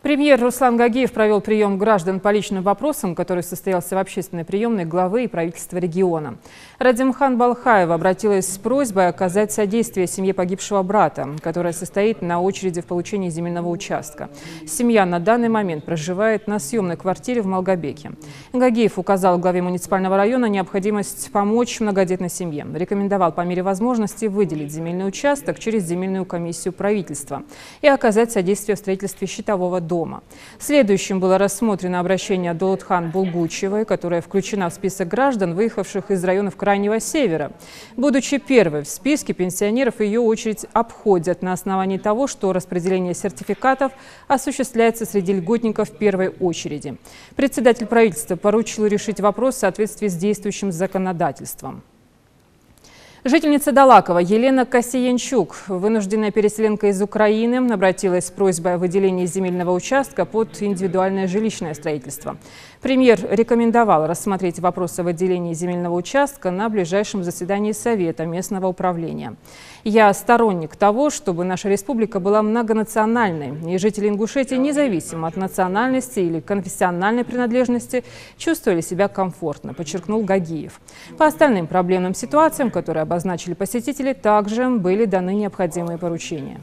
Премьер Руслан Гагиев провел прием граждан по личным вопросам, который состоялся в общественной приемной главы и правительства региона. Радимхан Балхаева обратилась с просьбой оказать содействие семье погибшего брата, которая состоит на очереди в получении земельного участка. Семья на данный момент проживает на съемной квартире в Малгобеке. Гагиев указал главе муниципального района необходимость помочь многодетной семье. Рекомендовал по мере возможности выделить земельный участок через земельную комиссию правительства и оказать содействие в строительстве щитового дома. Следующим было рассмотрено обращение Долутхан Булгучевой, которая включена в список граждан, выехавших из районов Крайнего Севера. Будучи первой в списке, пенсионеров ее очередь обходят на основании того, что распределение сертификатов осуществляется среди льготников первой очереди. Председатель правительства поручил решить вопрос в соответствии с действующим законодательством. Жительница Далакова Елена Касиянчук, вынужденная переселенка из Украины, обратилась с просьбой о выделении земельного участка под индивидуальное жилищное строительство. Премьер рекомендовал рассмотреть вопрос о выделении земельного участка на ближайшем заседании Совета местного управления. «Я сторонник того, чтобы наша республика была многонациональной, и жители Ингушетии, независимо от национальности или конфессиональной принадлежности, чувствовали себя комфортно», подчеркнул Гагиев. По остальным проблемным ситуациям, которые обозначили посетители, также были даны необходимые поручения.